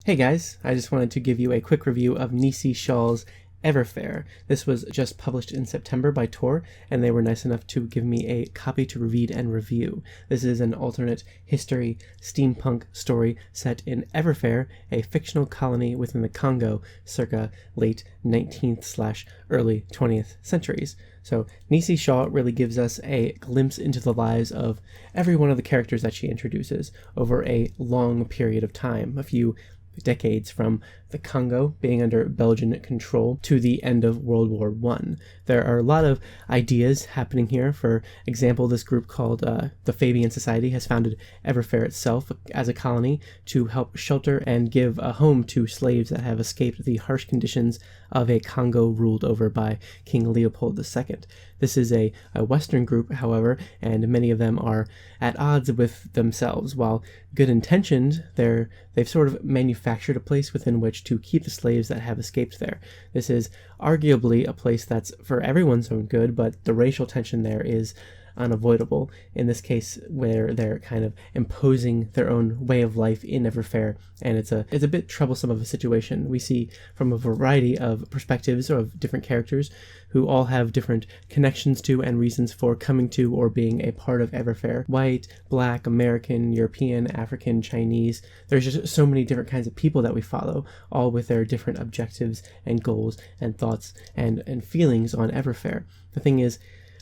Hey guys, I just wanted to give you a quick review of Nisi Shawl's Everfair. This was just published in September by Tor, and they were nice enough to give me a copy to read and review. This is an alternate history steampunk story set in Everfair, a fictional colony within the Congo, circa late 19th/early 20th centuries. So Nisi Shawl really gives us a glimpse into the lives of every one of the characters that she introduces over a long period of time, a few decades from the Congo being under Belgian control to the end of World War I. There are a lot of ideas happening here. For example, this group called the Fabian Society has founded Everfair itself as a colony to help shelter and give a home to slaves that have escaped the harsh conditions of a Congo ruled over by King Leopold II. This is a Western group, however, and many of them are at odds with themselves. While good intentioned, they've sort of manufactured a place within which to keep the slaves that have escaped there. This is arguably a place that's for everyone's own good, but the racial tension there is unavoidable in this case, where they're kind of imposing their own way of life in Everfair, and it's a bit troublesome of a situation. We see from a variety of perspectives of different characters who all have different connections to and reasons for coming to or being a part of Everfair. White, black, American, European, African, Chinese. There's just so many different kinds of people that we follow, all with their different objectives and goals and thoughts and feelings on Everfair. The thing is,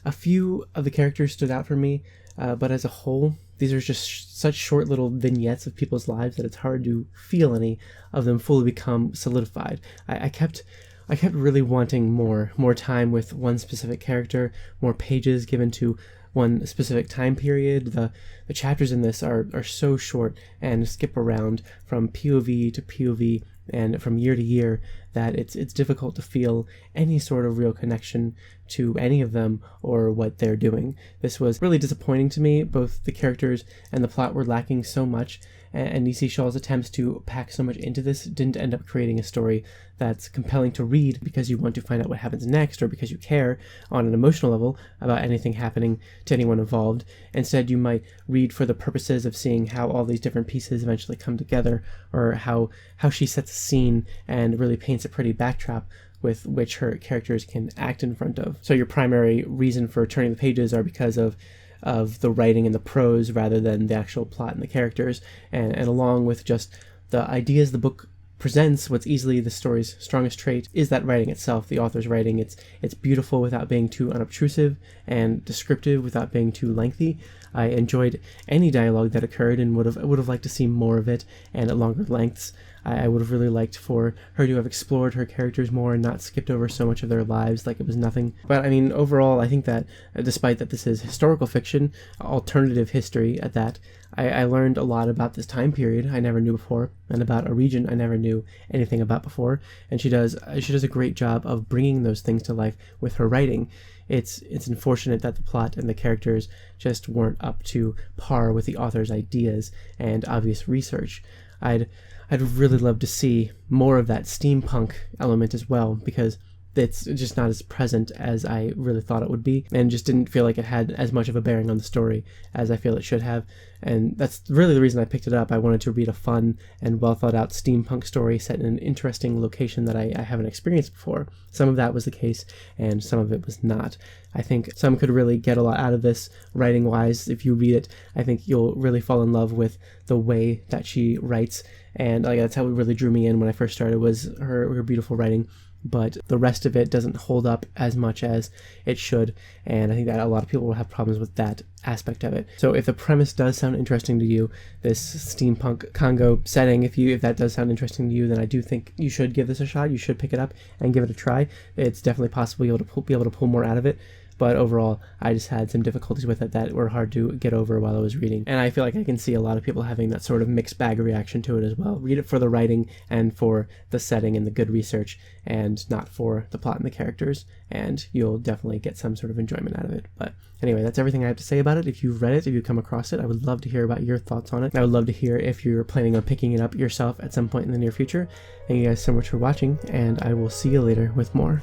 a few of the characters stood out for me, but as a whole, these are just such short little vignettes of people's lives that it's hard to feel any of them fully become solidified. I kept really wanting more time with one specific character, more pages given to one specific time period. The chapters in this are so short and skip around from POV to POV and from year to year that it's difficult to feel any sort of real connection to any of them or what they're doing. This was really disappointing to me. Both the characters and the plot were lacking so much, and Nisi Shawl's attempts to pack so much into this didn't end up creating a story that's compelling to read because you want to find out what happens next or because you care on an emotional level about anything happening to anyone involved. Instead, you might read for the purposes of seeing how all these different pieces eventually come together, or how she sets a scene and really paints a pretty backdrop with which her characters can act in front of. So your primary reason for turning the pages are because of the writing and the prose rather than the actual plot and the characters, and along with just the ideas the book presents. What's easily the story's strongest trait is that writing itself, the author's writing. It's beautiful without being too unobtrusive, and descriptive without being too lengthy. I enjoyed any dialogue that occurred and would have liked to see more of it and at longer lengths. I would have really liked for her to have explored her characters more and not skipped over so much of their lives like it was nothing. But I mean, overall, I think that despite that this is historical fiction, alternative history at that, I learned a lot about this time period I never knew before, and about a region I never knew anything about before. And she does a great job of bringing those things to life with her writing. It's unfortunate that the plot and the characters just weren't up to par with the author's ideas and obvious research. I'd really love to see more of that steampunk element as well, because it's just not as present as I really thought it would be, and just didn't feel like it had as much of a bearing on the story as I feel it should have. And that's really the reason I picked it up. I wanted to read a fun and well thought out steampunk story set in an interesting location that I haven't experienced before. Some of that was the case, and some of it was not. I think some could really get a lot out of this writing wise. If you read it, I think you'll really fall in love with the way that she writes, and that's how it really drew me in when I first started, was her beautiful writing. But the rest of it doesn't hold up as much as it should, and I think that a lot of people will have problems with that aspect of it. So if the premise does sound interesting to you, this steampunk Congo setting, if that does sound interesting to you, then I do think you should give this a shot. You should pick it up and give it a try. It's definitely possible you'll be able to pull more out of it. But overall, I just had some difficulties with it that were hard to get over while I was reading. And I feel like I can see a lot of people having that sort of mixed bag reaction to it as well. Read it for the writing and for the setting and the good research, and not for the plot and the characters, and you'll definitely get some sort of enjoyment out of it. But anyway, that's everything I have to say about it. If you've read it, if you've come across it, I would love to hear about your thoughts on it. I would love to hear if you're planning on picking it up yourself at some point in the near future. Thank you guys so much for watching, and I will see you later with more.